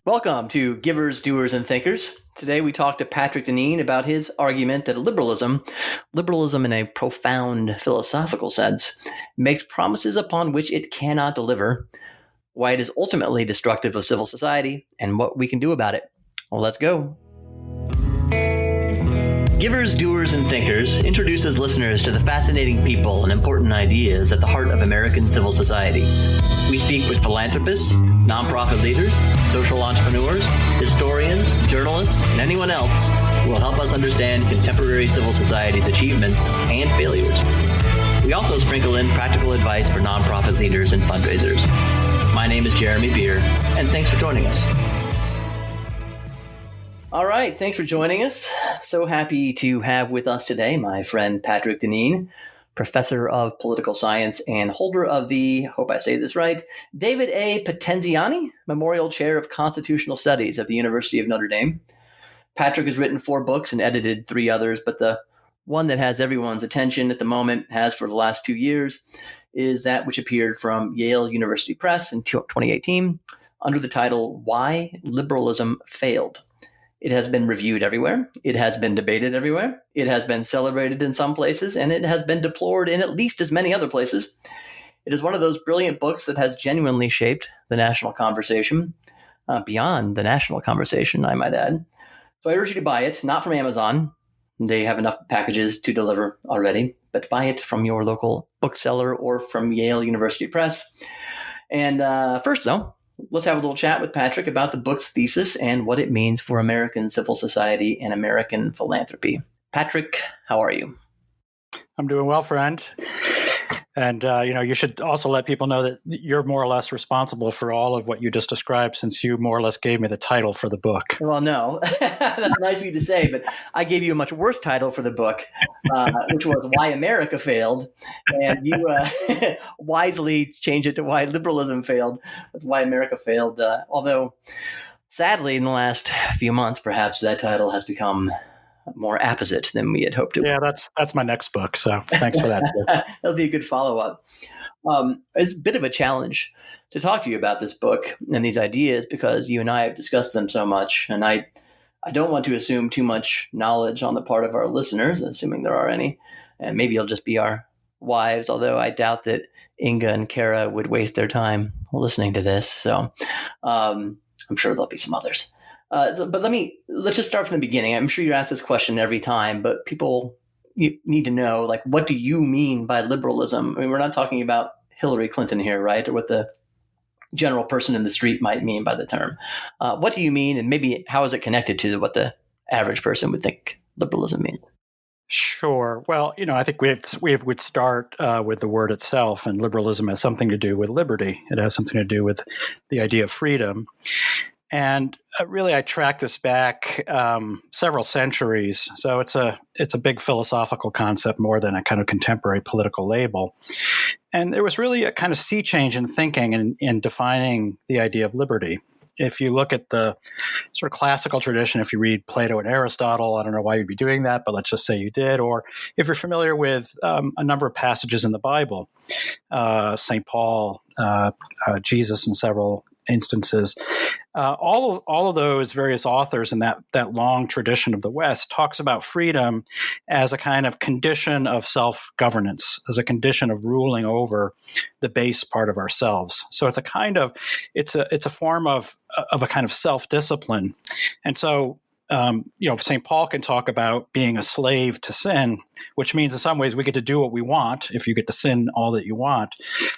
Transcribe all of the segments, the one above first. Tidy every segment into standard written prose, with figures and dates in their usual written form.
Welcome to Givers, Doers, and Thinkers. Today we talk to Patrick Deneen about his argument that liberalism in a profound philosophical sense, makes promises upon which it cannot deliver, why it is ultimately destructive of civil society, and what we can do about it. Well, let's go. Givers, Doers, and Thinkers introduces listeners to the fascinating people and important ideas at the heart of American civil society. We speak with philanthropists, nonprofit leaders, social entrepreneurs, historians, journalists, and anyone else who will help us understand contemporary civil society's achievements and failures. We also sprinkle in practical advice for nonprofit leaders and fundraisers. My name is Jeremy Beer, and thanks for joining us. All right, thanks for joining us. So happy to have with us today my friend Patrick Deneen, professor of political science and holder of the, hope I say this right, David A. Potenziani Memorial Chair of Constitutional Studies at the University of Notre Dame. Patrick has written 4 books and edited 3 others, but the one that has everyone's attention at the moment, has for the last 2 years, is that which appeared from Yale University Press in 2018 under the title, Why Liberalism Failed. It has been reviewed everywhere. It has been debated everywhere. It has been celebrated in some places, and it has been deplored in at least as many other places. It is one of those brilliant books that has genuinely shaped the national conversation, beyond the national conversation, I might add. So I urge you to buy it, not from Amazon. They have enough packages to deliver already, but buy it from your local bookseller or from Yale University Press. And first, though, let's have a little chat with Patrick about the book's thesis and what it means for American civil society and American philanthropy. Patrick, how are you? I'm doing well, friend. And, you should also let people know that you're more or less responsible for all of what you just described, since you more or less gave me the title for the book. Well, no, that's nice of you to say, but I gave you a much worse title for the book, which was Why America Failed. And you wisely changed it to Why Liberalism Failed. That's Why America Failed. Although, sadly, in the last few months, perhaps that title has become more apposite than we had hoped it would. Yeah, that's my next book, so thanks for that. That'll be a good follow-up. It's a bit of a challenge to talk to you about this book and these ideas because you and I have discussed them so much, and I don't want to assume too much knowledge on the part of our listeners, assuming there are any, and maybe it'll just be our wives, although I doubt that Inga and Kara would waste their time listening to this, so I'm sure there'll be some others. But let's just start from the beginning. I'm sure you're asked this question every time, but people need to know, like, what do you mean by liberalism? I mean, we're not talking about Hillary Clinton here, right? Or what the general person in the street might mean by the term. What do you mean? And maybe how is it connected to what the average person would think liberalism means? Sure. Well, I think we would start with the word itself, and liberalism has something to do with liberty. It has something to do with the idea of freedom. And really, I track this back several centuries. So it's a big philosophical concept more than a kind of contemporary political label. And there was really a kind of sea change in thinking in defining the idea of liberty. If you look at the sort of classical tradition, if you read Plato and Aristotle, I don't know why you'd be doing that, but let's just say you did. Or if you're familiar with a number of passages in the Bible, St. Paul, Jesus in several instances, all of those various authors in that long tradition of the West talks about freedom as a kind of condition of self-governance, as a condition of ruling over the base part of ourselves. So it's a form of a kind of self-discipline. And so St. Paul can talk about being a slave to sin, which means in some ways we get to do what we want if you get to sin all that you want.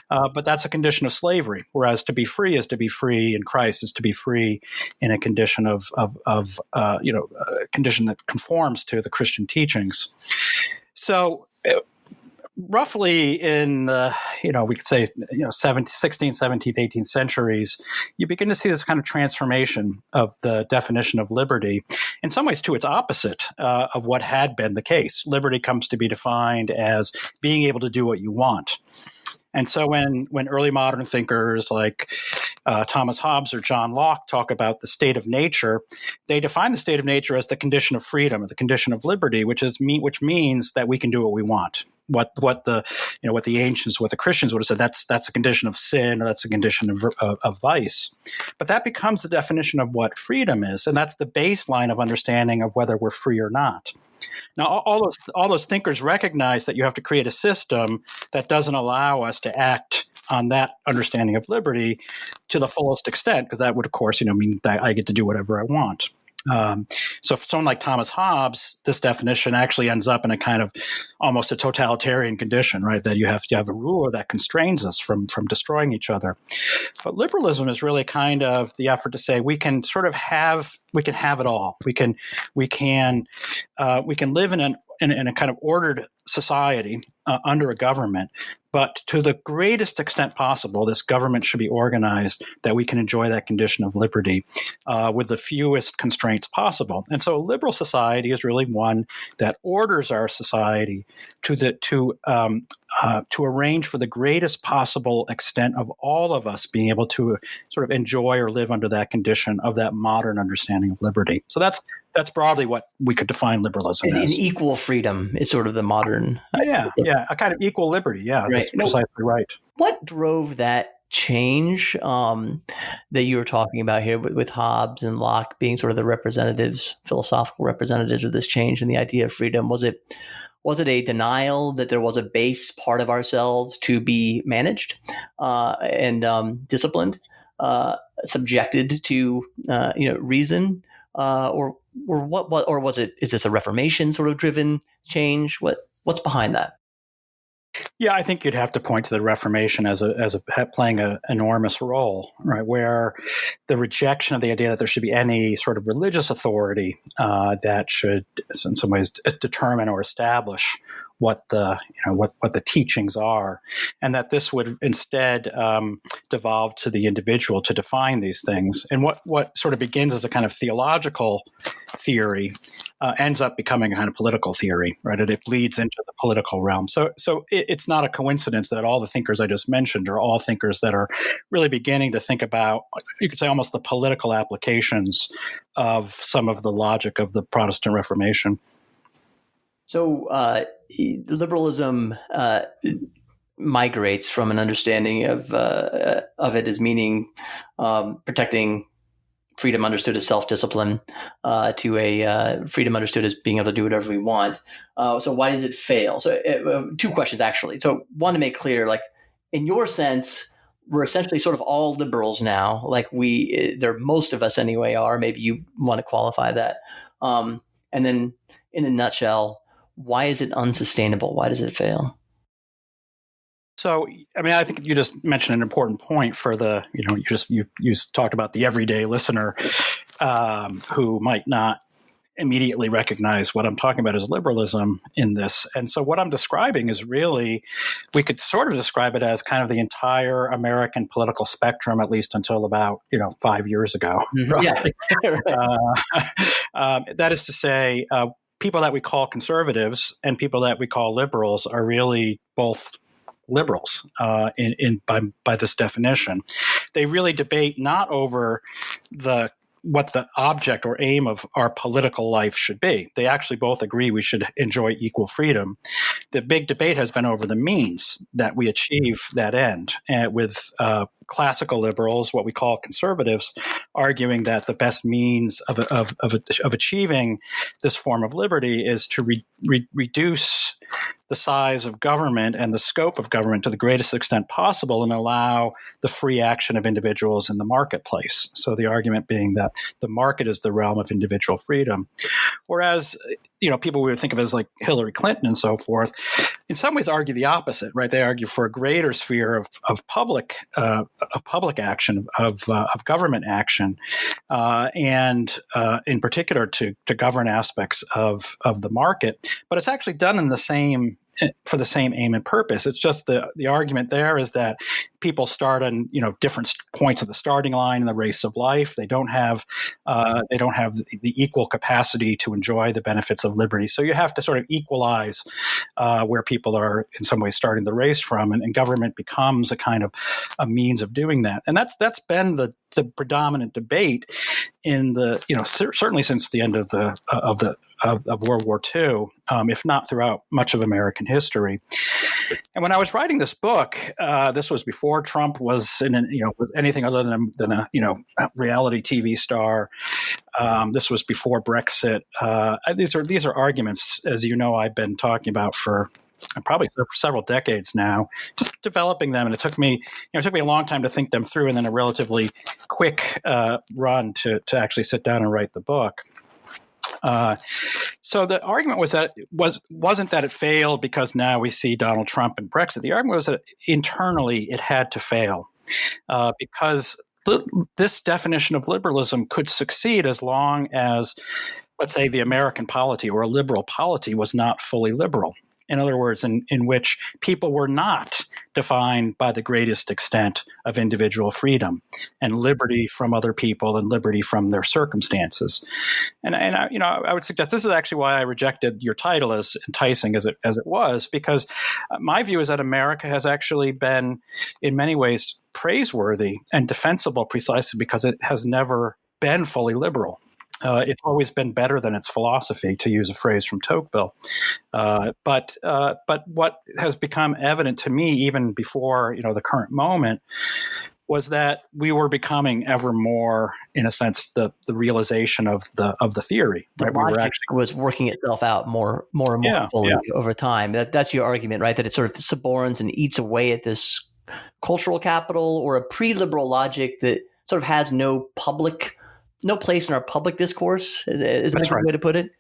But that's a condition of slavery, whereas to be free is to be free in Christ, is to be free in a condition of a condition that conforms to the Christian teachings. So roughly in the, we could say, 16th, 17th, 18th centuries, you begin to see this kind of transformation of the definition of liberty, in some ways to its opposite of what had been the case. Liberty comes to be defined as being able to do what you want. And so when early modern thinkers like Thomas Hobbes or John Locke talk about the state of nature, they define the state of nature as the condition of freedom or the condition of liberty, which means that we can do what we want. what the ancients, what the Christians would have said. That's a condition of sin, or that's a condition of vice. But that becomes the definition of what freedom is, and that's the baseline of understanding of whether we're free or not. Now, all those thinkers recognize that you have to create a system that doesn't allow us to act on that understanding of liberty to the fullest extent, because that would, of course, mean that I get to do whatever I want. So for someone like Thomas Hobbes, this definition actually ends up in a kind of almost a totalitarian condition, right? That you have to have a ruler that constrains us from destroying each other. But liberalism is really kind of the effort to say we can have it all. We can live in a kind of ordered society under a government, but to the greatest extent possible, this government should be organized that we can enjoy that condition of liberty with the fewest constraints possible. And so a liberal society is really one that orders our society to arrange for the greatest possible extent of all of us being able to sort of enjoy or live under that condition of that modern understanding of liberty. So that's broadly what we could define liberalism as. And equal freedom is sort of the modern. Yeah, a kind of equal liberty. Yeah, right. That's precisely right. What drove that change that you were talking about here with Hobbes and Locke being sort of the representatives, philosophical representatives of this change in the idea of freedom? Was it a denial that there was a base part of ourselves to be managed and disciplined, subjected to reason, or what? Or was it? Is this a Reformation sort of driven change? What's behind that? Yeah, I think you'd have to point to the Reformation as playing an enormous role, right? Where the rejection of the idea that there should be any sort of religious authority that should, in some ways, determine or establish what the teachings are, and that this would instead devolve to the individual to define these things. And what sort of begins as a kind of theological theory ends up becoming a kind of political theory, right? And it bleeds into the political realm. So it's not a coincidence that all the thinkers I just mentioned are all thinkers that are really beginning to think about, you could say, almost the political applications of some of the logic of the Protestant Reformation. So liberalism migrates from an understanding of it as meaning protecting freedom understood as self-discipline to a freedom understood as being able to do whatever we want. So why does it fail? So two questions, actually. So one, to make clear, like in your sense, we're essentially sort of all liberals now. Like most of us anyway are. Maybe you want to qualify that. And then in a nutshell, why is it unsustainable? Why does it fail? So, I mean, I think you just mentioned an important point for the, you talked about the everyday listener who might not immediately recognize what I'm talking about as liberalism in this. And so what I'm describing is really, we could sort of describe it as kind of the entire American political spectrum, at least until about, 5 years ago. Yeah. That is to say, people that we call conservatives and people that we call liberals are really both liberals by this definition. They really debate not over what the object or aim of our political life should be. They actually both agree we should enjoy equal freedom. The big debate has been over the means that we achieve that end, with classical liberals, what we call conservatives, arguing that the best means of achieving this form of liberty is to reduce the size of government and the scope of government to the greatest extent possible and allow the free action of individuals in the marketplace. So the argument being that the market is the realm of individual freedom. Whereas, people we would think of as like Hillary Clinton and so forth, in some ways argue the opposite, right? They argue for a greater sphere of public action, of government action, and in particular to govern aspects of the market. But it's actually done for the same aim and purpose. It's just the argument there is that people start on different points of the starting line in the race of life. They don't have the equal capacity to enjoy the benefits of liberty. So you have to sort of equalize where people are in some ways starting the race from, and government becomes a kind of a means of doing that. And that's been the predominant debate in the certainly since the end of World War II, if not throughout much of American history. And when I was writing this book, this was before Trump was anything other than a reality TV star. This was before Brexit. These are arguments, as you know, I've been talking about for probably several decades now, just developing them. And it took me a long time to think them through, and then a relatively quick run to actually sit down and write the book. So the argument wasn't that it failed because now we see Donald Trump and Brexit. The argument was that internally it had to fail because this definition of liberalism could succeed as long as, let's say, the American polity or a liberal polity was not fully liberal. In other words, in which people were not defined by the greatest extent of individual freedom and liberty from other people and liberty from their circumstances. And I would suggest this is actually why I rejected your title as enticing as it was, because my view is that America has actually been, in many ways, praiseworthy and defensible precisely because it has never been fully liberal. It's always been better than its philosophy, to use a phrase from Tocqueville. But what has become evident to me, even before the current moment, was that we were becoming ever more, in a sense, the realization of the theory. The logic was working itself out more and more fully over time. That's your argument, right? That it sort of suborns and eats away at this cultural capital or a pre-liberal logic that sort of has no place in our public discourse. Is that a good way to put it?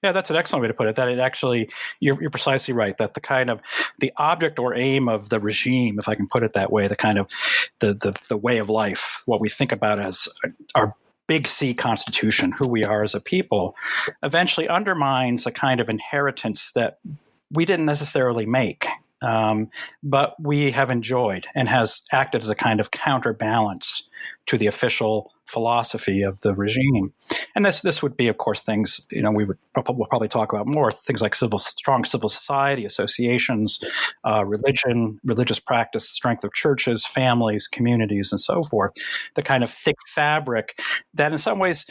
Yeah, that's an excellent way to put it. That it actually, you're precisely right. That the object or aim of the regime, if I can put it that way, the kind of the way of life, what we think about as our big C constitution, who we are as a people, eventually undermines a kind of inheritance that we didn't necessarily make. But we have enjoyed and has acted as a kind of counterbalance to the official philosophy of the regime. And this would be, of course, things, we'll probably talk about more, things like strong civil society, associations, religion, religious practice, strength of churches, families, communities, and so forth. The kind of thick fabric that in some ways,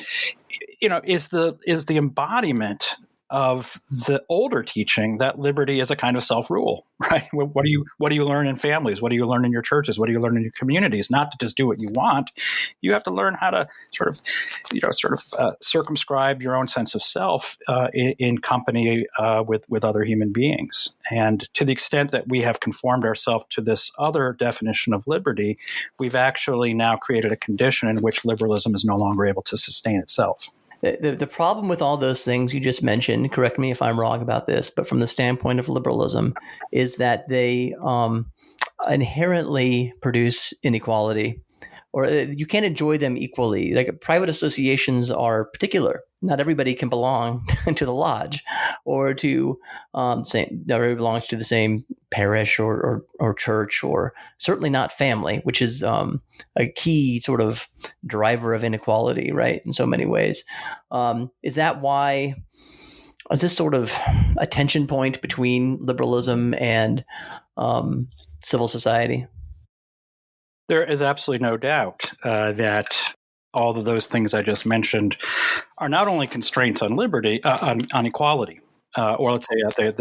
is the embodiment of the older teaching that liberty is a kind of self-rule, right? What do you learn in families? What do you learn in your churches? What do you learn in your communities? Not to just do what you want. You have to learn how to circumscribe your own sense of self in company with other human beings. And to the extent that we have conformed ourselves to this other definition of liberty, we've actually now created a condition in which liberalism is no longer able to sustain itself. The problem with all those things you just mentioned, correct me if I'm wrong about this, but from the standpoint of liberalism, is that they inherently produce inequality, or you can't enjoy them equally. Like private associations are particular. Not everybody can belong to the lodge, or to not everybody belongs to the same parish or church, or certainly not family, which is a key sort of driver of inequality, right? In so many ways. Is that why? Is this sort of a tension point between liberalism and civil society? There is absolutely no doubt that all of those things I just mentioned are not only constraints on liberty, on equality, or let's say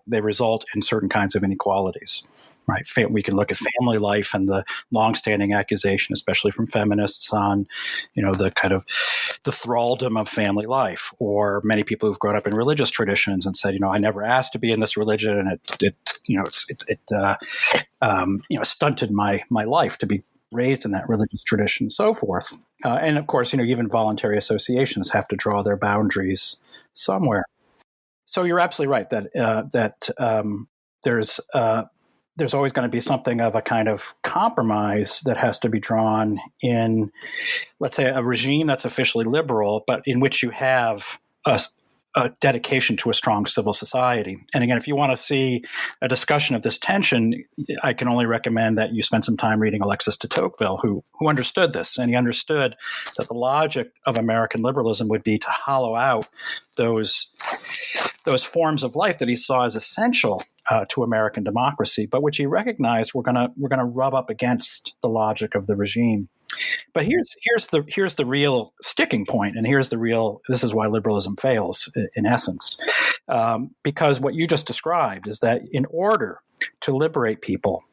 they result in certain kinds of inequalities. Right, we can look at family life and the longstanding accusation, especially from feminists, on the kind of the thraldom of family life, or many people who've grown up in religious traditions and said, I never asked to be in this religion, and it stunted my life to be raised in that religious tradition, and so forth. And of course, even voluntary associations have to draw their boundaries somewhere. So you're absolutely right that there's always going to be something of a kind of compromise that has to be drawn in, let's say, a regime that's officially liberal, but in which you have a dedication to a strong civil society. And again, if you want to see a discussion of this tension, I can only recommend that you spend some time reading Alexis de Tocqueville, who understood this. And he understood that the logic of American liberalism would be to hollow out those forms of life that he saw as essential to American democracy, but which he recognized were going to rub up against the logic of the regime. But here's the real sticking point, and this is why liberalism fails in essence, because what you just described is that in order to liberate people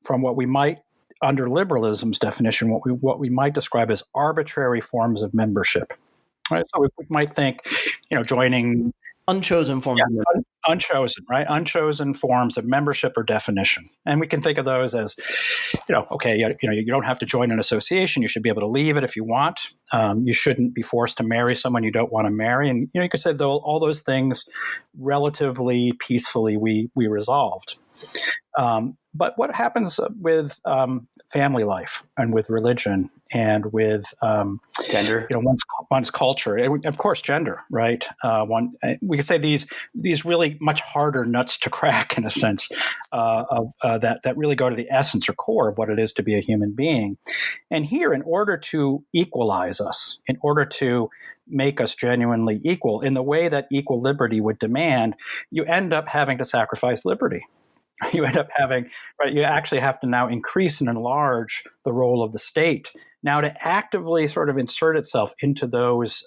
from what we might, under liberalism's definition, what we might describe as arbitrary forms of membership. Right? So we might think, joining unchosen forms of membership. Unchosen, right? Unchosen forms of membership or definition. And we can think of those as, okay, you don't have to join an association. You should be able to leave it if you want. You shouldn't be forced to marry someone you don't want to marry. And, you could say all those things relatively peacefully we resolved. But what happens with family life and with religion and with gender, one's culture, and of course gender, right? We could say these really much harder nuts to crack in a sense that really go to the essence or core of what it is to be a human being. And here, in order to equalize us, in order to make us genuinely equal in the way that equal liberty would demand, you end up having to sacrifice liberty. You end up having, right? You actually have to now increase and enlarge the role of the state now to actively sort of insert itself into those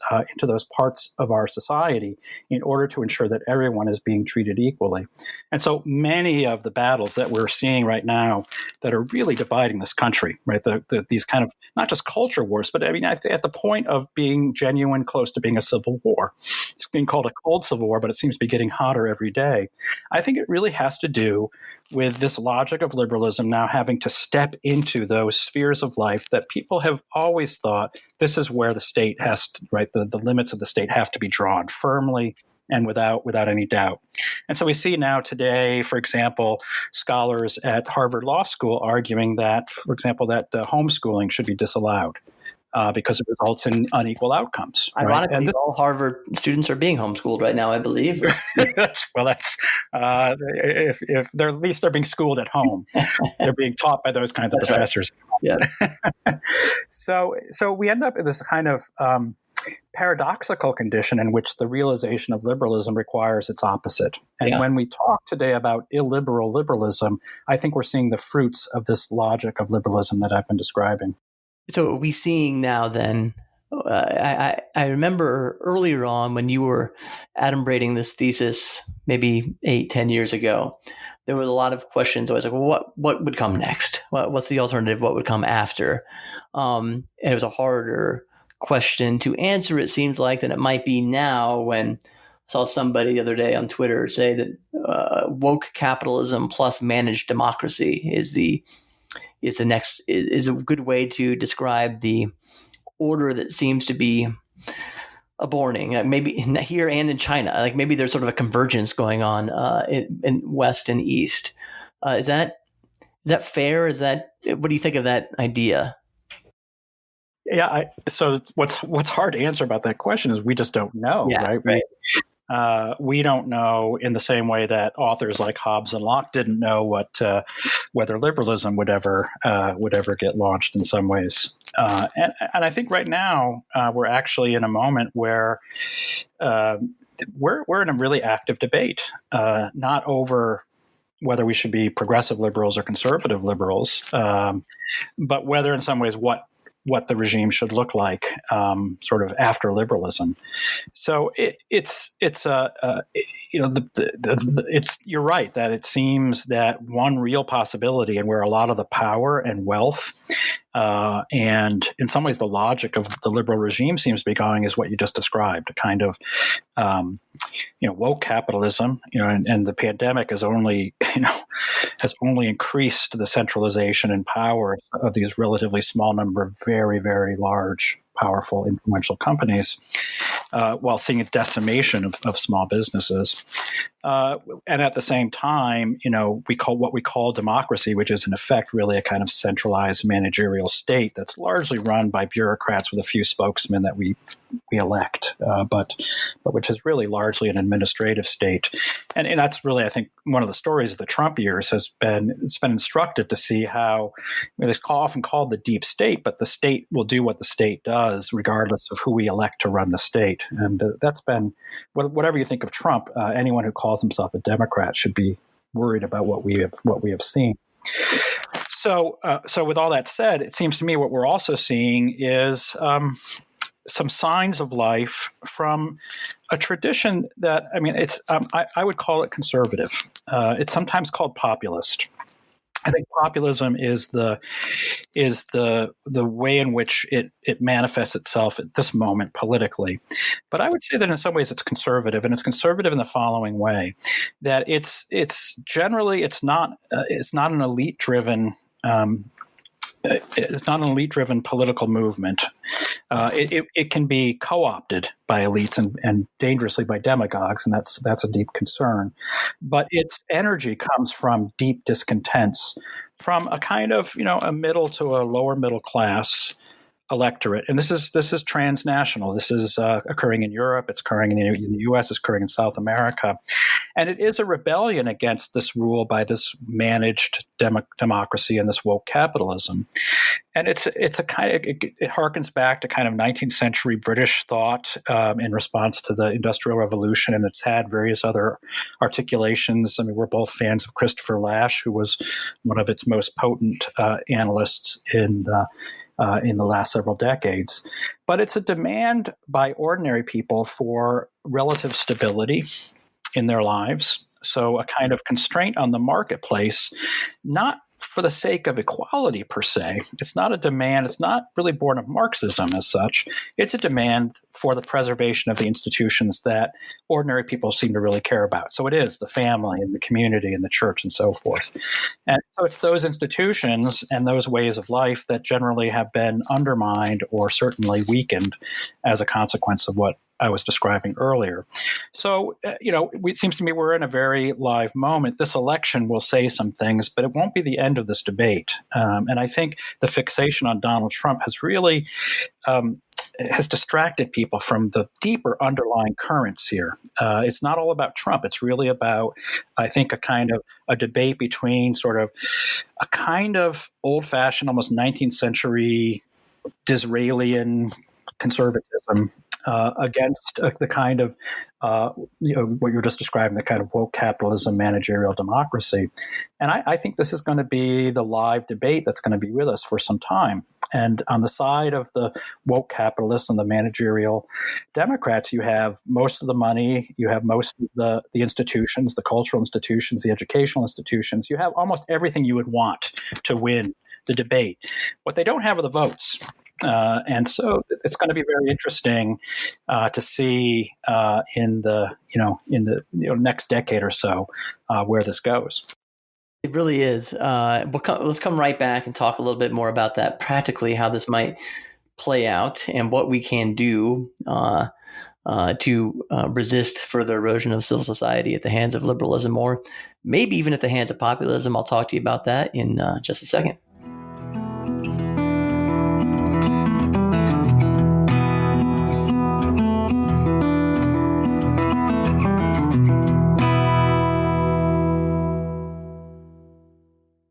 parts of our society in order to ensure that everyone is being treated equally. And so many of the battles that we're seeing right now that are really dividing this country, right? These kind of not just culture wars, but I mean at the point of being genuine, close to being a civil war. It's being called a cold civil war, but it seems to be getting hotter every day. I think it really has to do with this logic of liberalism now having to step into those spheres of life that people have always thought this is where the state has to, right? The limits of the state have to be drawn firmly and without any doubt. And so we see now today, for example, scholars at Harvard Law School arguing that, for example, that homeschooling should be disallowed. Because it results in unequal outcomes. Ironically, right? All Harvard students are being homeschooled right now, I believe. If they're at least they're being schooled at home. They're being taught by those kinds of professors. Right. Yeah. So we end up in this kind of paradoxical condition in which the realization of liberalism requires its opposite. And when we talk today about illiberal liberalism, I think we're seeing the fruits of this logic of liberalism that I've been describing. So are we seeing now then, I remember earlier on when you were adumbrating this thesis, maybe 8-10 years ago, there were a lot of questions. I was like, well, what would come next? What's the alternative? What would come after? And it was a harder question to answer, it seems like, than it might be now when I saw somebody the other day on Twitter say that woke capitalism plus managed democracy is a good way to describe the order that seems to be aborting, maybe here and in China. Like maybe there's sort of a convergence going on in West and East. Is that fair? What do you think of that idea? Yeah. So what's hard to answer about that question is we just don't know, right? We don't know in the same way that authors like Hobbes and Locke didn't know whether liberalism would ever get launched in some ways. And I think right now we're actually in a moment where we're in a really active debate, not over whether we should be progressive liberals or conservative liberals, but whether in some ways what the regime should look like, sort of after liberalism. So you're right that it seems that one real possibility, and where a lot of the power and wealth, and in some ways the logic of the liberal regime seems to be going, is what you just described, a kind of woke capitalism, and the pandemic has only increased the centralization and power of these relatively small number of very, very large, powerful, influential companies, while seeing a decimation of small businesses. And at the same time, we call democracy, which is in effect really a kind of centralized managerial state that's largely run by bureaucrats with a few spokesmen that we elect, but which is really largely an administrative state. And that's really, I think, one of the stories of the Trump years it's been instructive to see how it's often called the deep state, but the state will do what the state does regardless of who we elect to run the state. And that's been, whatever you think of Trump, anyone who calls himself a Democrat should be worried about what we have seen. So with all that said, it seems to me what we're also seeing is some signs of life from a tradition that, I mean, it's I would call it conservative. It's sometimes called populist. I think populism is the way in which it manifests itself at this moment politically. But I would say that in some ways it's conservative, and it's conservative in the following way: that it's generally it's not an elite driven. It's not an elite-driven political movement. It can be co-opted by elites and dangerously by demagogues, and that's a deep concern. But its energy comes from deep discontents, from a kind of a middle to a lower middle class electorate, and this is transnational. This is occurring in Europe. It's occurring in the U.S. It's occurring in South America, and it is a rebellion against this rule by this managed democracy and this woke capitalism. And it's a kind of it harkens back to kind of 19th century British thought in response to the Industrial Revolution, and it's had various other articulations. I mean, we're both fans of Christopher Lasch, who was one of its most potent analysts in the last several decades. But it's a demand by ordinary people for relative stability in their lives. So a kind of constraint on the marketplace, not for the sake of equality per se. It's not a demand. It's not really born of Marxism as such. It's a demand for the preservation of the institutions that ordinary people seem to really care about. So it is the family and the community and the church and so forth. And so it's those institutions and those ways of life that generally have been undermined or certainly weakened as a consequence of what I was describing earlier. So, it seems to me we're in a very live moment. This election will say some things, but it won't be the end of this debate. And I think the fixation on Donald Trump has really has distracted people from the deeper underlying currents here. It's not all about Trump. It's really about, I think, a kind of a debate between sort of a kind of old-fashioned, almost 19th century Disraelian conservatism against the kind of, what you were just describing, the kind of woke capitalism, managerial democracy. And I think this is going to be the live debate that's going to be with us for some time. And on the side of the woke capitalists and the managerial Democrats, you have most of the money, you have most of the institutions, the cultural institutions, the educational institutions. You have almost everything you would want to win the debate. What they don't have are the votes. And so it's going to be very interesting to see in the next decade or so where this goes. It really is. Let's come right back and talk a little bit more about that practically, how this might play out and what we can do to resist further erosion of civil society at the hands of liberalism, or maybe even at the hands of populism. I'll talk to you about that in just a second.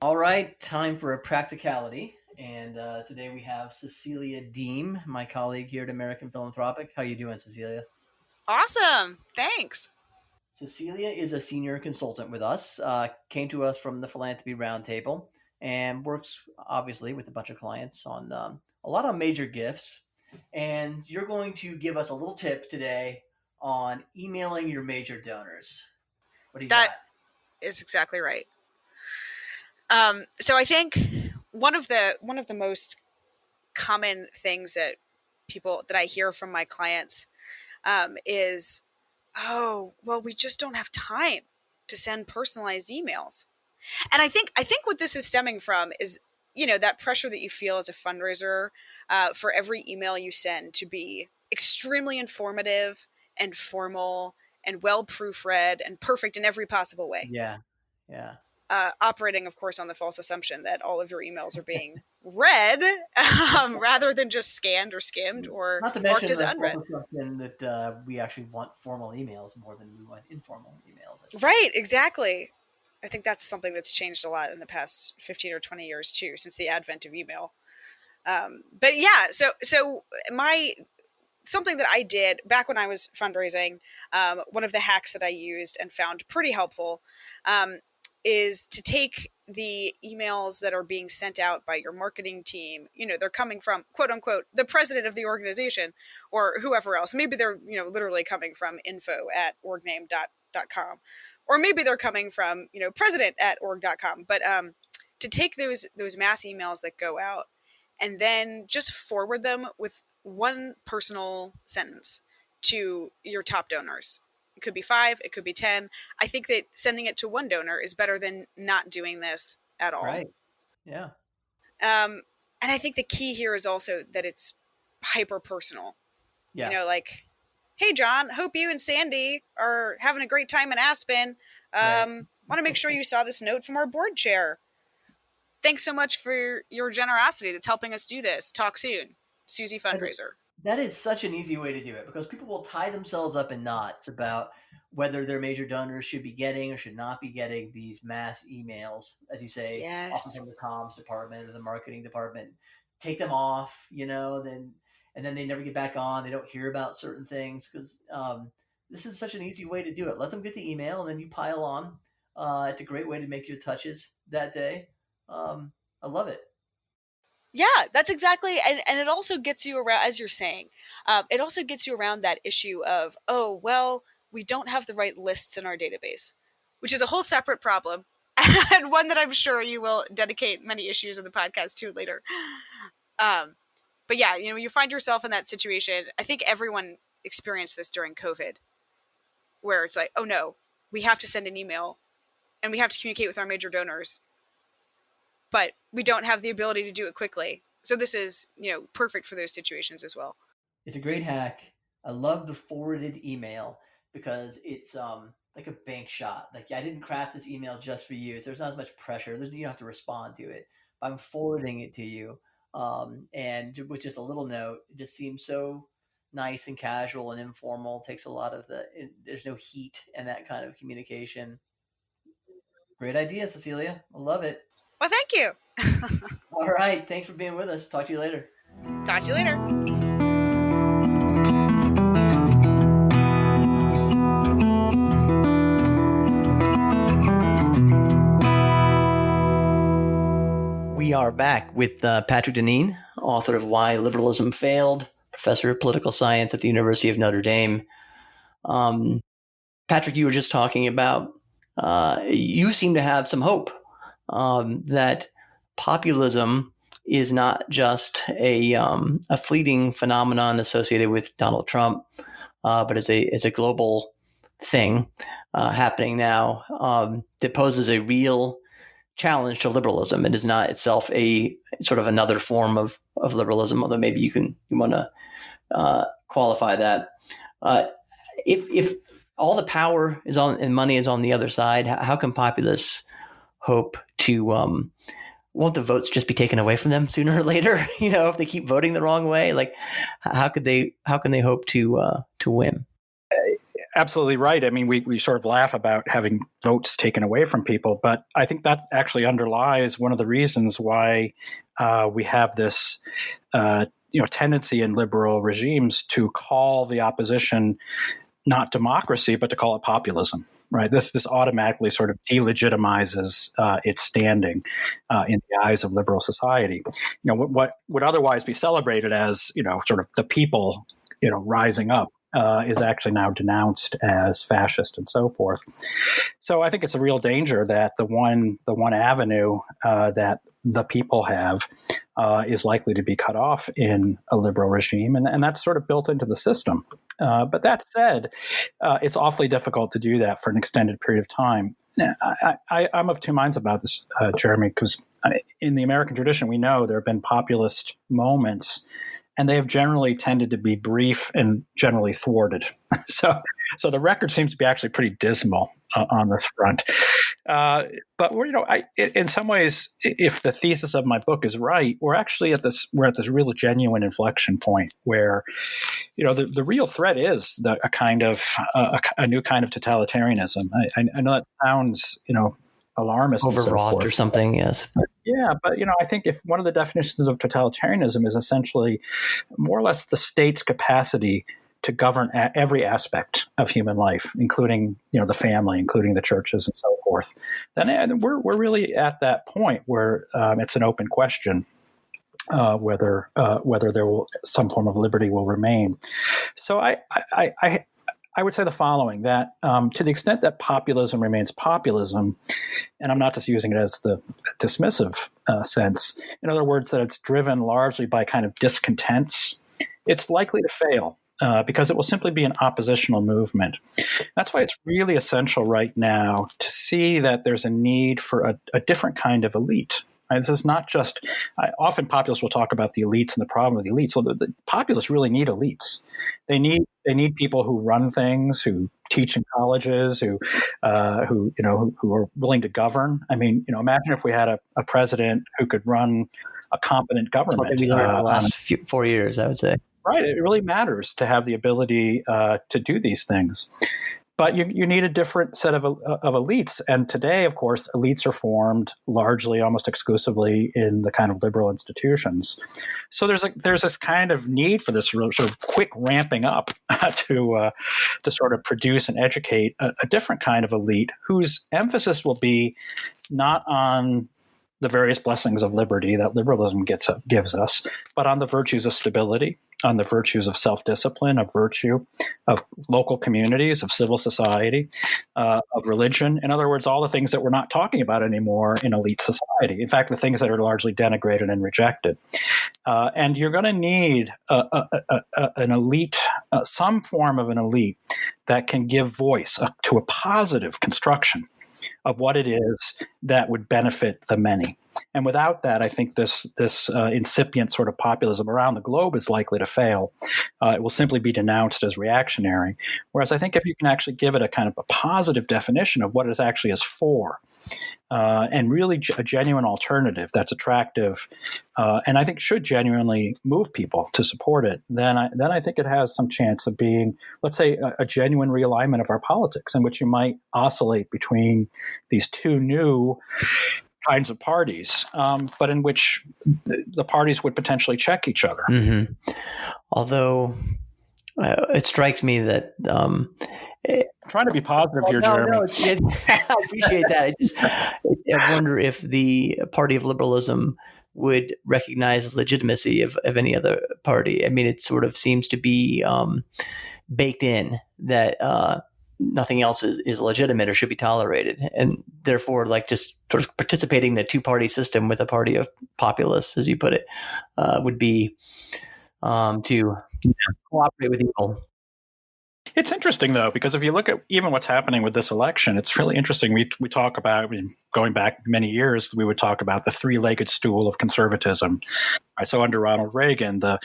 All right, time for a practicality. And today we have Cecilia Deem, my colleague here at American Philanthropic. How you doing, Cecilia? Awesome. Thanks. Cecilia is a senior consultant with us, came to us from the Philanthropy Roundtable, and works obviously with a bunch of clients on a lot of major gifts. And you're going to give us a little tip today on emailing your major donors. What do you got? That is exactly right. So I think one of the most common things that I hear from my clients is, oh, well, we just don't have time to send personalized emails. And I think what this is stemming from is, that pressure that you feel as a fundraiser for every email you send to be extremely informative and formal and well proofread and perfect in every possible way. Yeah. Operating, of course, on the false assumption that all of your emails are being read rather than just scanned or skimmed or not to mention marked as unread. That we actually want formal emails more than we want informal emails. Right, exactly. I think that's something that's changed a lot in the past 15 or 20 years too, since the advent of email. But yeah, so something that I did back when I was fundraising, one of the hacks that I used and found pretty helpful is to take the emails that are being sent out by your marketing team, they're coming from, quote unquote, the president of the organization or whoever else. Maybe they're, literally coming from info@orgname.com, or maybe they're coming from, president@org.com. But to take those mass emails that go out and then just forward them with one personal sentence to your top donors. It could be 5, it could be 10. I think that sending it to one donor is better than not doing this at all. Right. Yeah. And I think the key here is also that it's hyper personal. Yeah. Like, hey, John, hope you and Sandy are having a great time in Aspen. Want to make sure you saw this note from our board chair. Thanks so much for your generosity that's helping us do this. Talk soon. Susie Fundraiser. That is such an easy way to do it, because people will tie themselves up in knots about whether their major donors should be getting or should not be getting these mass emails, as you say, Yes. often from the comms department or the marketing department. Take them off, and then they never get back on. They don't hear about certain things because this is such an easy way to do it. Let them get the email and then you pile on. It's a great way to make your touches that day. I love it. Yeah, that's exactly, and it also gets you around, as you're saying, it also gets you around that issue of, oh, well, we don't have the right lists in our database, which is a whole separate problem, and one that I'm sure you will dedicate many issues in the podcast to later. But yeah, you find yourself in that situation. I think everyone experienced this during COVID, where it's like, oh no, we have to send an email, and we have to communicate with our major donors, but we don't have the ability to do it quickly. So this is, perfect for those situations as well. It's a great hack. I love the forwarded email because it's like a bank shot. Like, I didn't craft this email just for you, so there's not as much pressure. You don't have to respond to it. But I'm forwarding it to you, and with just a little note. It just seems so nice and casual and informal. It takes a lot of there's no heat in that kind of communication. Great idea, Cecilia. I love it. Well, thank you. All right. Thanks for being with us. Talk to you later. Talk to you later. We are back with Patrick Deneen, author of Why Liberalism Failed, professor of political science at the University of Notre Dame. Patrick, you were just talking about, you seem to have some hope that populism is not just a fleeting phenomenon associated with Donald Trump, but is a global thing happening now that poses a real challenge to liberalism. It is not itself a sort of another form of liberalism, although maybe you want to qualify that. If all the power is on and money is on the other side, how can populists hope to won't the votes just be taken away from them sooner or later? If they keep voting the wrong way, like how can they hope to win? Absolutely right. I mean, we sort of laugh about having votes taken away from people, but I think that actually underlies one of the reasons why we have this tendency in liberal regimes to call the opposition not democracy, but to call it populism. Right. This automatically sort of delegitimizes its standing in the eyes of liberal society. What would otherwise be celebrated as sort of the people rising up is actually now denounced as fascist and so forth. So I think it's a real danger that the one avenue that the people have is likely to be cut off in a liberal regime, and that's sort of built into the system. But that said, it's awfully difficult to do that for an extended period of time. I'm of two minds about this, Jeremy, because in the American tradition, we know there have been populist moments, and they have generally tended to be brief and generally thwarted. So the record seems to be actually pretty dismal on this front. But in some ways, if the thesis of my book is right, we're at this real genuine inflection point where, the real threat is a new kind of totalitarianism. I know that sounds, alarmist, overwrought or something. Yes. Yeah, but I think if one of the definitions of totalitarianism is essentially more or less the state's capacity to govern every aspect of human life, including the family, including the churches, and so forth, then we're really at that point where it's an open question whether there will some form of liberty will remain. So I would say the following, that to the extent that populism remains populism, and I'm not just using it as the dismissive sense, in other words, that it's driven largely by kind of discontents, it's likely to fail because it will simply be an oppositional movement. That's why it's really essential right now to see that there's a need for a different kind of elite. This is not just often populists will talk about the elites and the problem with the elites. Well, the populists really need elites. They need people who run things, who teach in colleges, who are willing to govern. I mean, imagine if we had a president who could run a competent government. Something we learned in the last 4 years, I would say. Right. It really matters to have the ability to do these things. But you need a different set of elites. And today, of course, elites are formed largely, almost exclusively in the kind of liberal institutions. So there's this kind of need for this sort of quick ramping up to sort of produce and educate a different kind of elite whose emphasis will be not on the various blessings of liberty that liberalism gives us, but on the virtues of stability, on the virtues of self-discipline, of virtue, of local communities, of civil society, of religion. In other words, all the things that we're not talking about anymore in elite society. In fact, the things that are largely denigrated and rejected. And you're going to need an elite, some form of an elite that can give voice to a positive construction of what it is that would benefit the many. And without that, I think this incipient sort of populism around the globe is likely to fail. It will simply be denounced as reactionary. Whereas I think if you can actually give it a kind of a positive definition of what it actually is for, and really a genuine alternative that's attractive, and I think should genuinely move people to support it, then I think it has some chance of being, let's say, a genuine realignment of our politics, in which you might oscillate between these two new kinds of parties, but in which the parties would potentially check each other. Mm-hmm. Although it strikes me that I'm trying to be positive here, Jeremy. I appreciate that. I wonder if the party of liberalism would recognize the legitimacy of any other party. I mean, it sort of seems to be baked in that nothing else is legitimate or should be tolerated. And therefore, like, just sort of participating in a two-party system with a party of populists, as you put it, would be to cooperate with evil. It's interesting, though, because if you look at even what's happening with this election, it's really interesting. We talk about, going back many years, we would talk about the three-legged stool of conservatism. Right? So under Ronald Reagan, the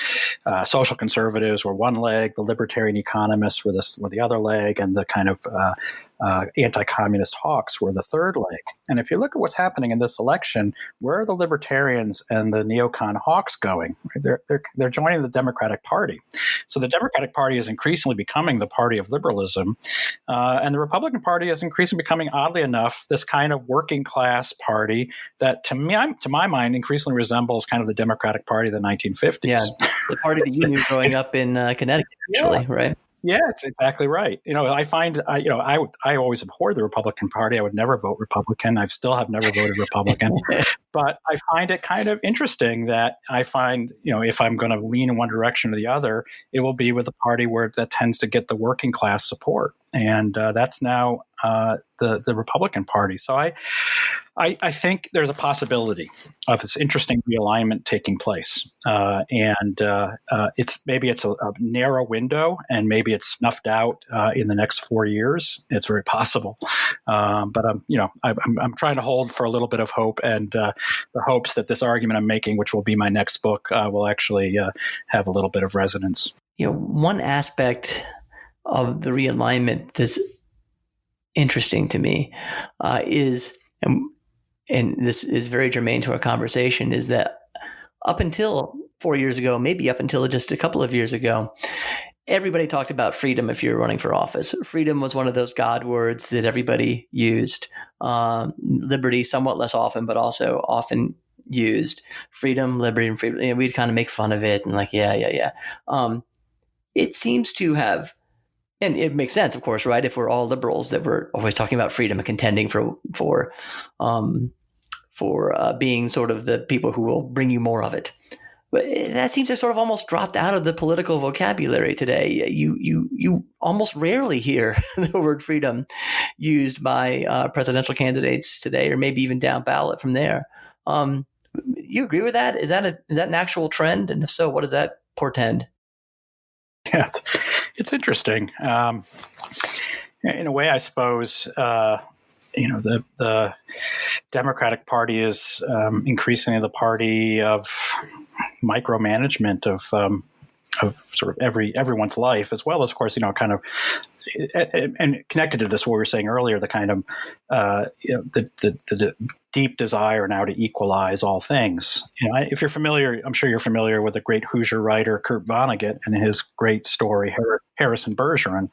social conservatives were one leg, the libertarian economists were the other leg, and the kind of anti-communist hawks were the third leg. And if you look at what's happening in this election, where are the libertarians and the neocon hawks going? They're joining the Democratic Party. So the Democratic Party is increasingly becoming the party of liberalism, and the Republican Party is increasingly becoming, oddly enough, this kind of working class party that, to my mind, increasingly resembles kind of the Democratic Party of the 1950s. Yeah, the party that you knew growing up in Connecticut, actually, right? Yeah, it's exactly right. I find, I always abhorred the Republican Party. I would never vote Republican. I still have never voted Republican. But I find it kind of interesting that I find, if I'm going to lean in one direction or the other, it will be with a party that tends to get the working class support. And that's now the Republican Party. So I think there's a possibility of this interesting realignment taking place. And it's a narrow window, and maybe it's snuffed out in the next 4 years. It's very possible. But I'm trying to hold for a little bit of hope, and the hopes that this argument I'm making, which will be my next book, will actually have a little bit of resonance. One aspect of the realignment that's interesting to me is, and this is very germane to our conversation, is that up until 4 years ago, maybe up until just a couple of years ago, everybody talked about freedom if you're running for office. Freedom was one of those God words that everybody used. Liberty, somewhat less often, but also often used. Freedom, liberty, and freedom. We'd kind of make fun of it and like, yeah. it seems to have, and it makes sense, of course, right? If we're all liberals, that we're always talking about freedom and contending for being sort of the people who will bring you more of it. But that seems to sort of almost dropped out of the political vocabulary today. You almost rarely hear the word freedom used by presidential candidates today, or maybe even down ballot from there. You agree with that? Is that an actual trend? And if so, what does that portend? Yeah, it's interesting. In a way, I suppose the Democratic Party is increasingly the party of micromanagement of sort of everyone's life, as well as, of course, kind of, and connected to this, what we were saying earlier, the kind of the deep desire now to equalize all things. If you're familiar, I'm sure you're familiar with the great Hoosier writer Kurt Vonnegut and his great story Harrison Bergeron,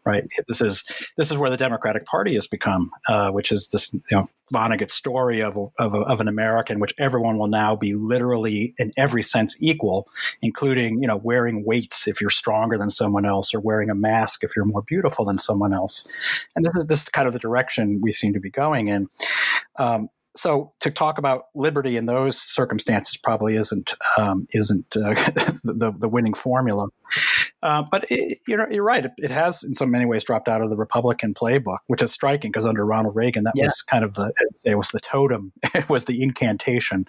right? This is where the Democratic Party has become, which is this Vonnegut's story of an America in which everyone will now be literally in every sense equal, including wearing weights if you're stronger than someone else, or wearing a mask if you're more beautiful than someone else. And this is kind of the direction we seem to be going in. So to talk about liberty in those circumstances probably isn't the winning formula. But you're right. It has in so many ways dropped out of the Republican playbook, which is striking because under Ronald Reagan, that was kind of it was the totem, it was the incantation.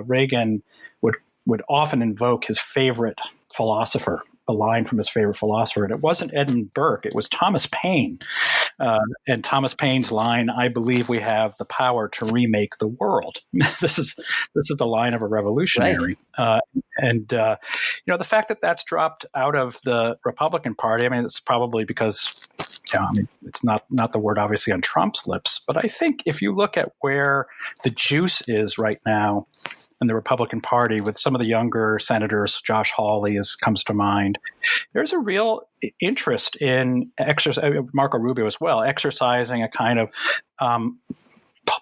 Reagan would often invoke his favorite philosopher, a line from his favorite philosopher, and it wasn't Edmund Burke, it was Thomas Paine. And Thomas Paine's line, "I believe we have the power to remake the world." This is the line of a revolutionary. Right. The fact that that's dropped out of the Republican Party, I mean, it's probably because, it's not the word obviously on Trump's lips, but I think if you look at where the juice is right now in the Republican Party, with some of the younger senators, Josh Hawley comes to mind, there's a real interest in Marco Rubio as well, exercising a kind of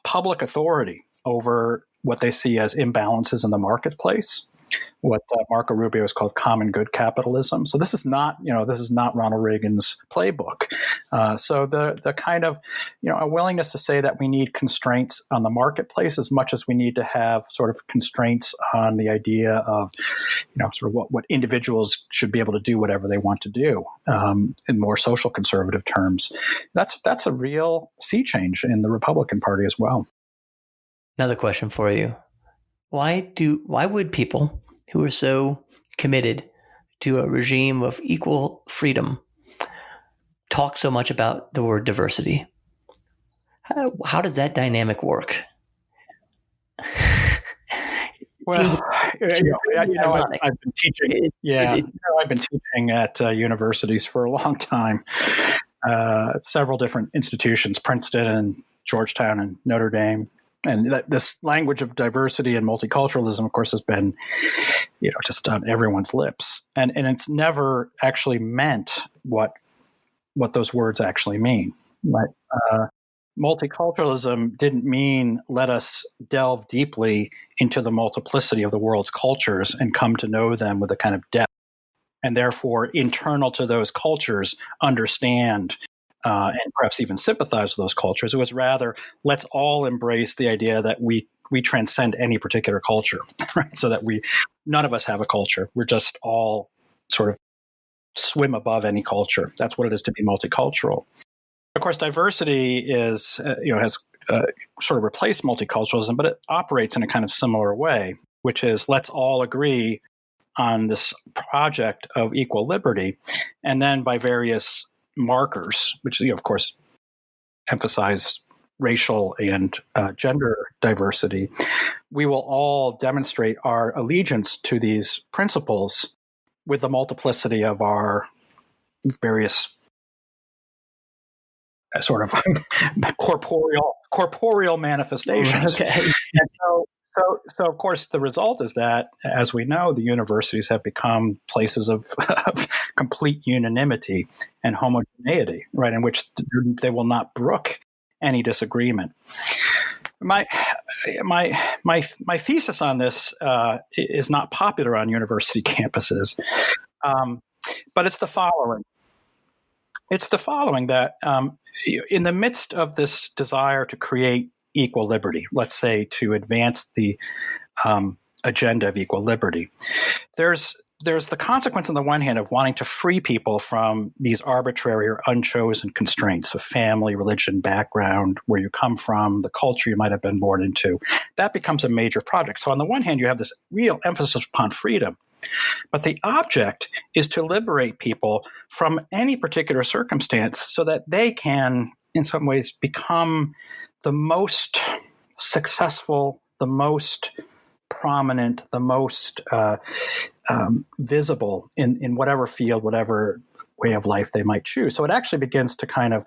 public authority over what they see as imbalances in the marketplace, what Marco Rubio has called common good capitalism. So this is not Ronald Reagan's playbook. So the kind of, a willingness to say that we need constraints on the marketplace as much as we need to have sort of constraints on the idea of, sort of what individuals should be able to do whatever they want to do, in more social conservative terms. That's a real sea change in the Republican Party as well. Another question for you. Why would people who are so committed to a regime of equal freedom talk so much about the word diversity? How does that dynamic work? Well, I've been teaching. I've been teaching at universities for a long time. Several different institutions: Princeton and Georgetown and Notre Dame. And this language of diversity and multiculturalism, of course, has been, just on everyone's lips, and it's never actually meant what those words actually mean. Right? Multiculturalism didn't mean let us delve deeply into the multiplicity of the world's cultures and come to know them with a kind of depth, and therefore internal to those cultures understand. And perhaps even sympathize with those cultures. It was rather, let's all embrace the idea that we transcend any particular culture, right? So that none of us have a culture. We're just all sort of swim above any culture. That's what it is to be multicultural. Of course, diversity has sort of replaced multiculturalism, but it operates in a kind of similar way, which is let's all agree on this project of equal liberty, and then by various markers, which of course emphasize racial and gender diversity, we will all demonstrate our allegiance to these principles with the multiplicity of our various sort of corporeal manifestations. Okay. And so of course, the result is that, as we know, the universities have become places of complete unanimity and homogeneity, right, in which they will not brook any disagreement. My my thesis on this is not popular on university campuses, but it's the following. It's the following that in the midst of this desire to create equal liberty, let's say to advance the agenda of equal liberty, there's the consequence on the one hand of wanting to free people from these arbitrary or unchosen constraints of family, religion, background, where you come from, the culture you might have been born into. That becomes a major project. So on the one hand, you have this real emphasis upon freedom, but the object is to liberate people from any particular circumstance so that they can, in some ways, become the most successful, the most prominent, the most visible in whatever field, whatever way of life they might choose. So it actually begins to kind of,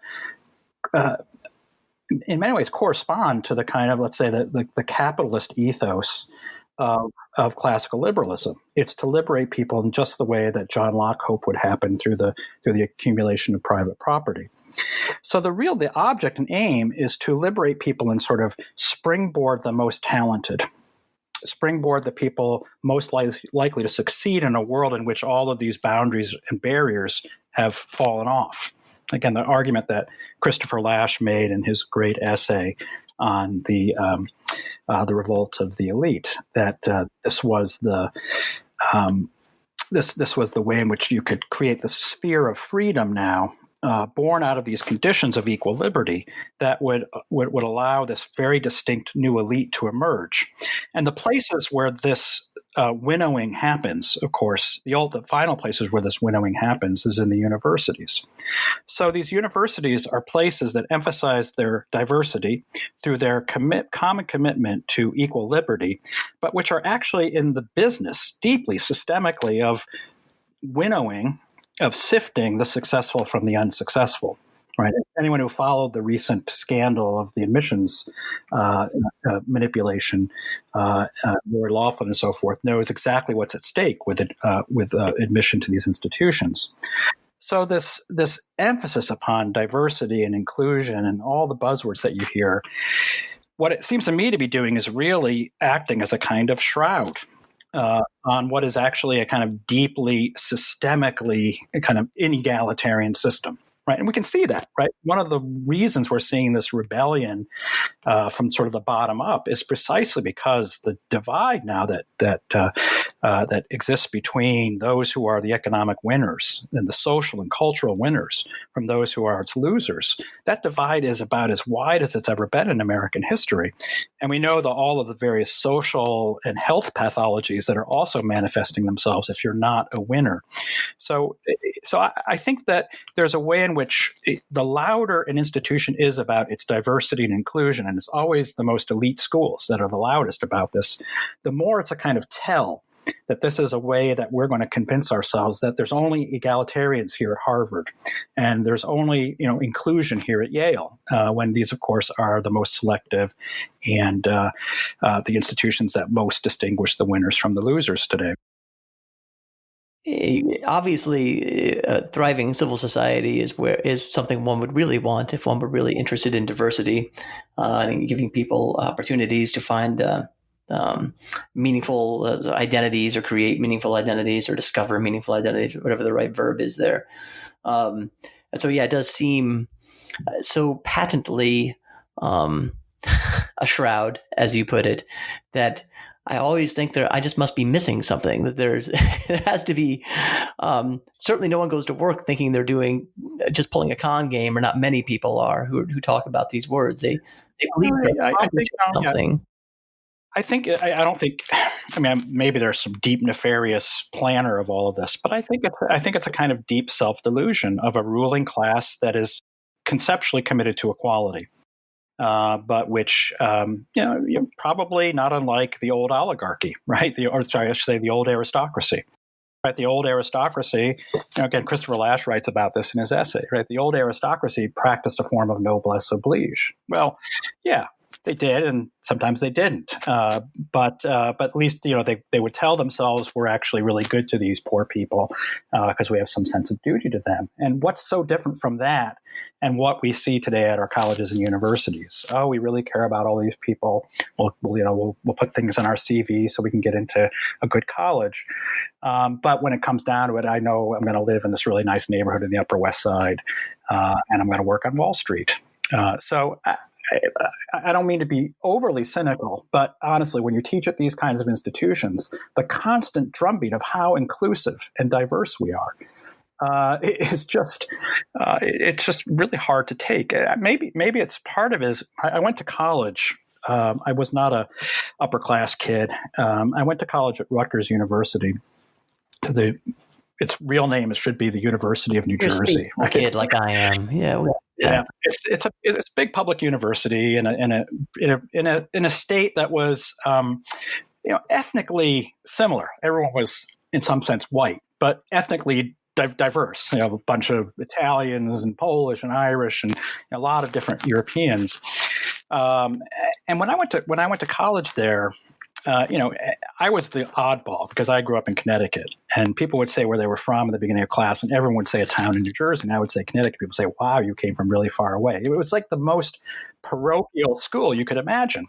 in many ways, correspond to the kind of, let's say, the capitalist ethos of classical liberalism. It's to liberate people in just the way that John Locke hoped would happen through the accumulation of private property. So the object and aim is to liberate people and sort of springboard the most talented, springboard the people most likely to succeed in a world in which all of these boundaries and barriers have fallen off. Again, the argument that Christopher Lasch made in his great essay on the revolt of the elite, that this was the this was the way in which you could create the sphere of freedom now, born out of these conditions of equal liberty that would allow this very distinct new elite to emerge. And the places where this winnowing happens, of course, the final places where this winnowing happens is in the universities. So these universities are places that emphasize their diversity through their common commitment to equal liberty, but which are actually in the business, deeply, systemically, of winnowing, of sifting the successful from the unsuccessful. Right. Anyone who followed the recent scandal of the admissions manipulation, Lord Laughlin and so forth, knows exactly what's at stake with admission to these institutions. So this emphasis upon diversity and inclusion and all the buzzwords that you hear, what it seems to me to be doing is really acting as a kind of shroud on what is actually a kind of deeply systemically kind of inegalitarian system. Right. And we can see that, right? One of the reasons we're seeing this rebellion from sort of the bottom up is precisely because the divide now that exists between those who are the economic winners and the social and cultural winners from those who are its losers. That divide is about as wide as it's ever been in American history. And we know that all of the various social and health pathologies that are also manifesting themselves if you're not a winner. So I think that there's a way in which the louder an institution is about its diversity and inclusion, and it's always the most elite schools that are the loudest about this, the more it's a kind of tell that this is a way that we're going to convince ourselves that there's only egalitarians here at Harvard and there's only inclusion here at Yale, when these, of course, are the most selective and the institutions that most distinguish the winners from the losers today. Obviously, a thriving civil society is something one would really want if one were really interested in diversity and giving people opportunities to find meaningful identities or create meaningful identities or discover meaningful identities, whatever the right verb is there. And so, yeah, it does seem so patently a shroud, as you put it, that I always think I just must be missing something, that there has to be, certainly no one goes to work thinking they're just pulling a con game, or not many people are who talk about these words. They believe something. I don't think, maybe there's some deep nefarious planner of all of this, but I think it's a kind of deep self-delusion of a ruling class that is conceptually committed to equality. But which, probably not unlike the old oligarchy, right? I should say the old aristocracy, right? The old aristocracy, again, Christopher Lasch writes about this in his essay, right? The old aristocracy practiced a form of noblesse oblige. Well, yeah, They did, and sometimes they didn't. But at least they would tell themselves we're actually really good to these poor people because we have some sense of duty to them. And what's so different from that and what we see today at our colleges and universities? Oh, we really care about all these people. We'll put things on our CV so we can get into a good college. But when it comes down to it, I know I'm going to live in this really nice neighborhood in the Upper West Side, and I'm going to work on Wall Street. So I don't mean to be overly cynical, but honestly, when you teach at these kinds of institutions, the constant drumbeat of how inclusive and diverse we are it's just really hard to take. Maybe it's part of it is I went to college. I was not a upper class kid. I went to college at Rutgers University. Its real name should be the University of New Jersey. A kid like I am. Yeah. It's a big public university in a state that was ethnically similar. Everyone was in some sense white, but ethnically diverse. A bunch of Italians and Polish and Irish and a lot of different Europeans. And when I went to college there, I was the oddball because I grew up in Connecticut, and people would say where they were from at the beginning of class, and everyone would say a town in New Jersey, and I would say Connecticut. People would say, wow, you came from really far away. It was like the most parochial school you could imagine.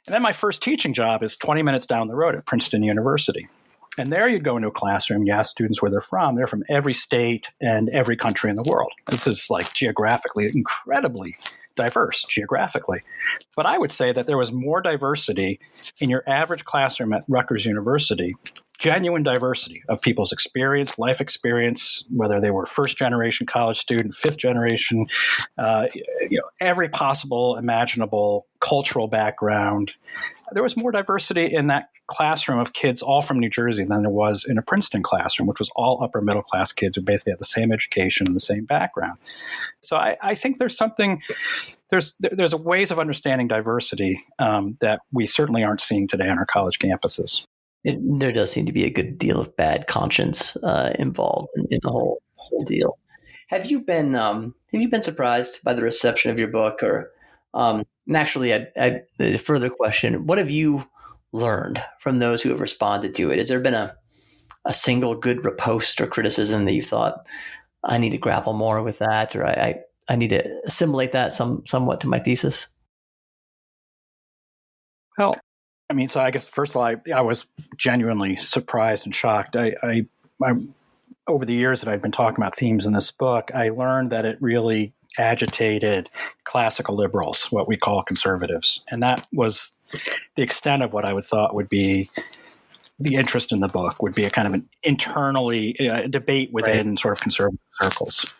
And then my first teaching job is 20 minutes down the road at Princeton University. And there you'd go into a classroom, you ask students where they're from. They're from every state and every country in the world. This is like geographically incredibly diverse geographically. But I would say that there was more diversity in your average classroom at Rutgers University, genuine diversity of people's experience, life experience, whether they were first generation college student, fifth generation, every possible imaginable cultural background. There was more diversity in that classroom of kids all from New Jersey than there was in a Princeton classroom, which was all upper middle class kids who basically had the same education and the same background. So I think there's a ways of understanding diversity that we certainly aren't seeing today on our college campuses. There does seem to be a good deal of bad conscience involved in the whole deal. Have you been surprised by the reception of your book, or naturally, a further question: what have you learned from those who have responded to it? Has there been a single good repost or criticism that you thought, I need to grapple more with that, or I need to assimilate that somewhat to my thesis? Well, so I guess first of all, I was genuinely surprised and shocked. I over the years that I've been talking about themes in this book, I learned that it really agitated classical liberals, what we call conservatives. And that was the extent of what I would thought would be the interest in the book, would be a kind of an internally debate within sort of conservative circles.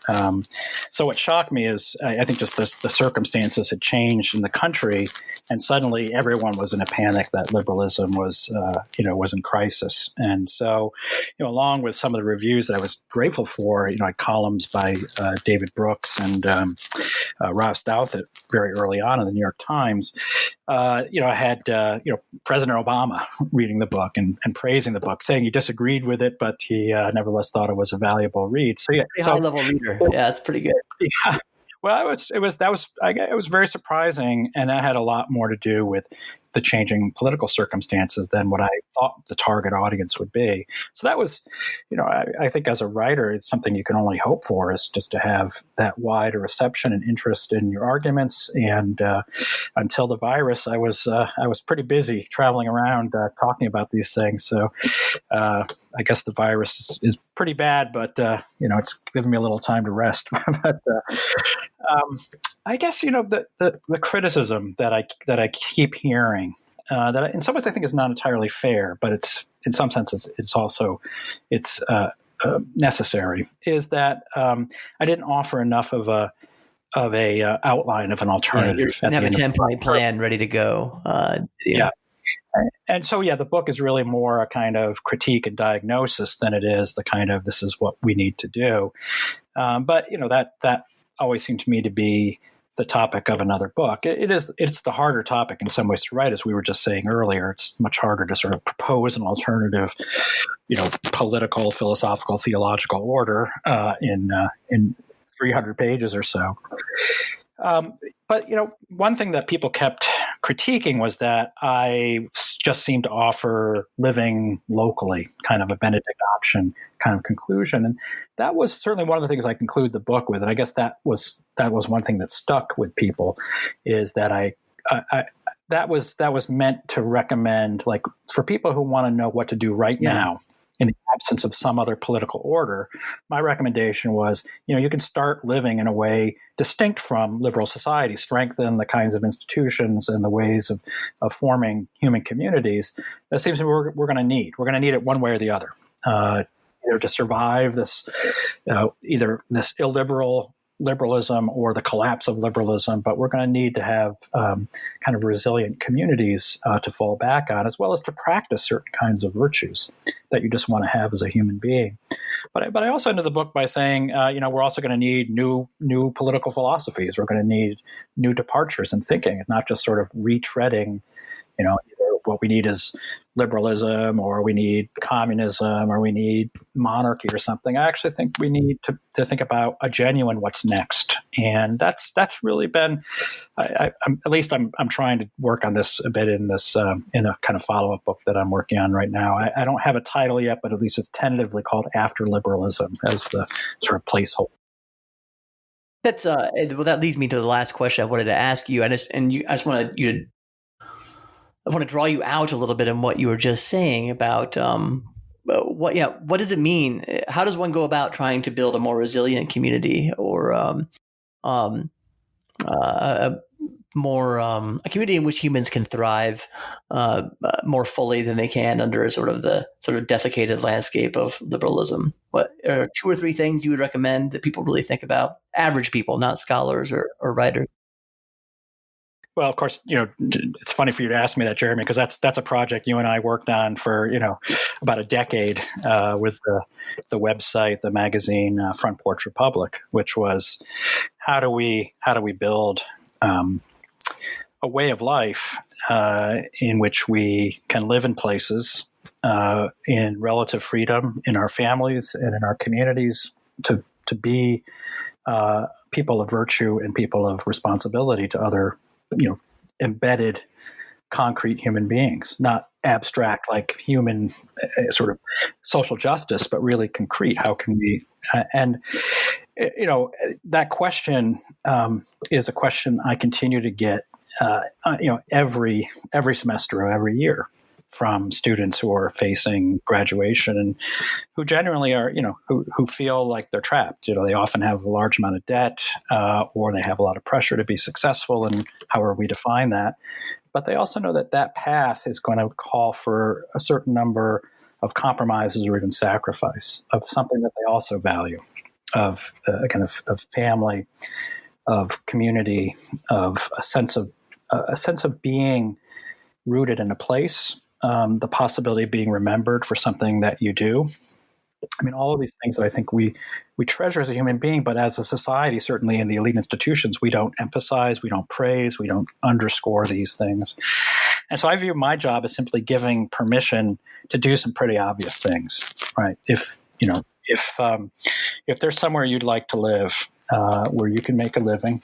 So what shocked me is I think just the circumstances had changed in the country, and suddenly everyone was in a panic that liberalism was in crisis. And so, along with some of the reviews that I was grateful for, I had columns by David Brooks and Rob Stouthit very early on in the New York Times. I had President Obama reading the book and praising the book, saying he disagreed with it, but he nevertheless thought it was a valuable read. So high level reader. Yeah, that's pretty good. Yeah. Well, it was very surprising, and that had a lot more to do with the changing political circumstances than what I thought the target audience would be. So that was, I think as a writer, it's something you can only hope for, is just to have that wide a reception and interest in your arguments. And until the virus, I was pretty busy traveling around talking about these things. So I guess the virus is pretty bad, but it's given me a little time to rest. But I guess the criticism that I keep hearing, that in some ways I think is not entirely fair, but it's in some senses it's also necessary, is that I didn't offer enough of a outline of an alternative. You didn't have a 10-point plan ready to go. Yeah. And so, the book is really more a kind of critique and diagnosis than it is the kind of, this is what we need to do. But that always seemed to me to be the topic of another book. It's the harder topic in some ways to write, as we were just saying earlier. It's much harder to sort of propose an alternative, political, philosophical, theological order in 300 pages or so. But one thing that people kept critiquing was that I just seemed to offer living locally, kind of a Benedict option kind of conclusion. And that was certainly one of the things I conclude the book with. And I guess that was one thing that stuck with people, is that that was meant to recommend, like, for people who want to know what to do right now in the absence of some other political order. My recommendation was, you can start living in a way distinct from liberal society, strengthen the kinds of institutions and the ways of forming human communities. That seems to be we're going to need. We're going to need it one way or the other, either to survive this, either this illiberal liberalism or the collapse of liberalism, but we're going to need to have kind of resilient communities to fall back on, as well as to practice certain kinds of virtues that you just want to have as a human being. But I also ended the book by saying, we're also going to need new political philosophies. We're going to need new departures in thinking, and not just sort of retreading, either what we need is liberalism, or we need communism, or we need monarchy or something. I actually think we need to think about a genuine what's next. And that's really been, I'm trying to work on this a bit in this, in a kind of follow-up book that I'm working on right now. I don't have a title yet, but at least it's tentatively called After Liberalism as the sort of placeholder. That's that leads me to the last question I wanted to ask you. I just want to draw you out a little bit in what you were just saying about what does it mean? How does one go about trying to build a more resilient community, or a community in which humans can thrive more fully than they can under the desiccated landscape of liberalism? What are 2 or 3 things you would recommend that people really think about? Average people, not scholars or writers. Well, of course, it's funny for you to ask me that, Jeremy, because that's a project you and I worked on for, about a decade with the website, the magazine, Front Porch Republic, which was how do we build a way of life in which we can live in places in relative freedom in our families and in our communities to be people of virtue and people of responsibility to other embedded concrete human beings, not abstract like human sort of social justice, but really concrete. How can we, that question is a question I continue to get, every semester or every year from students who are facing graduation and who genuinely are, who feel like they're trapped. They often have a large amount of debt, or they have a lot of pressure to be successful, and however we define that. But they also know that path is going to call for a certain number of compromises or even sacrifice of something that they also value, of of family, of community, of a sense of being rooted in a place. The possibility of being remembered for something that you do. I mean, all of these things that I think we treasure as a human being, but as a society, certainly in the elite institutions, we don't emphasize, we don't praise, we don't underscore these things. And so I view my job as simply giving permission to do some pretty obvious things, right? If there's somewhere you'd like to live where you can make a living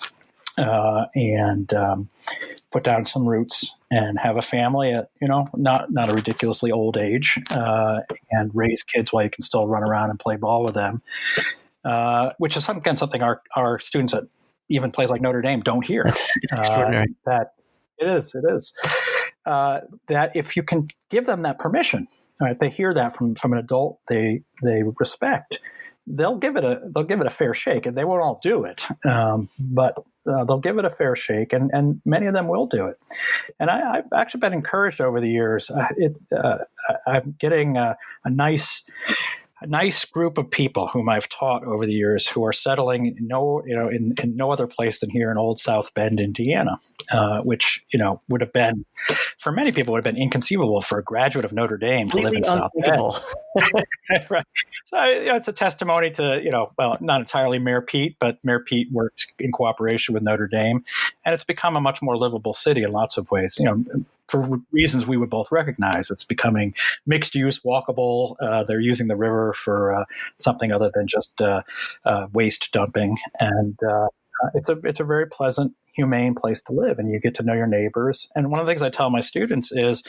and put down some roots and have a family at, not a ridiculously old age, and raise kids while you can still run around and play ball with them, which is something our students at even places like Notre Dame don't hear. It's extraordinary. That it is. That if you can give them that permission, right, they hear that from an adult they respect, they'll give it a fair shake, and they won't all do it, but they'll give it a fair shake, and many of them will do it. And I've actually been encouraged over the years. I'm getting a nice group of people whom I've taught over the years who are settling in no other place than here in Old South Bend, Indiana, which would have been, for many people, would have been inconceivable for a graduate of Notre Dame to live in South Bend. Right. So it's a testimony to not entirely Mayor Pete, but Mayor Pete worked in cooperation with Notre Dame, and it's become a much more livable city in lots of ways. For reasons we would both recognize, it's becoming mixed use, walkable. They're using the river for something other than just waste dumping, and it's a very pleasant, humane place to live, and you get to know your neighbors. And one of the things I tell my students is,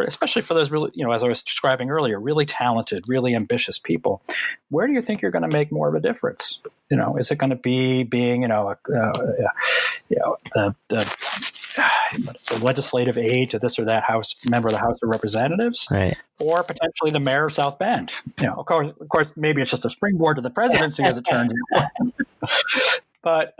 especially for those really, as I was describing earlier, really talented, really ambitious people, where do you think you're going to make more of a difference? Is it going to be being, the legislative aid to this or that member of the House of Representatives, right, or potentially the mayor of South Bend? Of course, maybe it's just a springboard to the presidency, as it turns out. But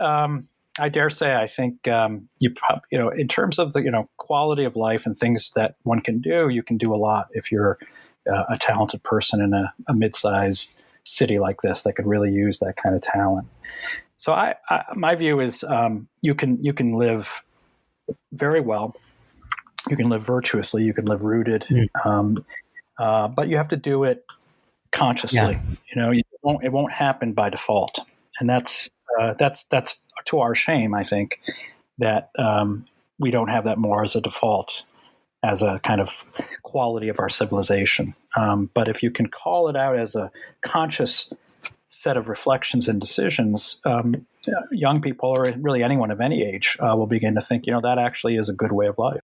I dare say, I think in terms of the quality of life and things that one can do, you can do a lot if you're a talented person in a mid-sized city like this that could really use that kind of talent. So my view is you can live very well, you can live virtuously, you can live rooted, but you have to do it consciously. It won't happen by default, and that's to our shame, I think, that we don't have that more as a default, as a kind of quality of our civilization. But if you can call it out as a conscious set of reflections and decisions, young people, or really anyone of any age, will begin to think, that actually is a good way of life.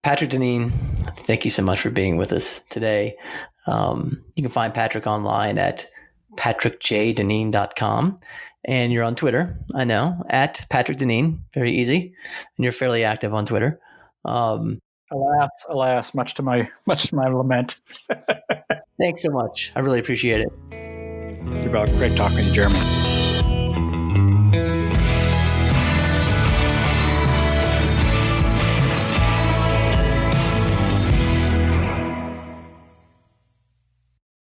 Patrick Deneen, thank you so much for being with us today. You can find Patrick online at patrickjdeneen.com. And you're on Twitter, I know, at Patrick Deneen. Very easy. And you're fairly active on Twitter. Alas, much to my lament. Thanks so much. I really appreciate it. You're welcome. Great talking to you, Jeremy.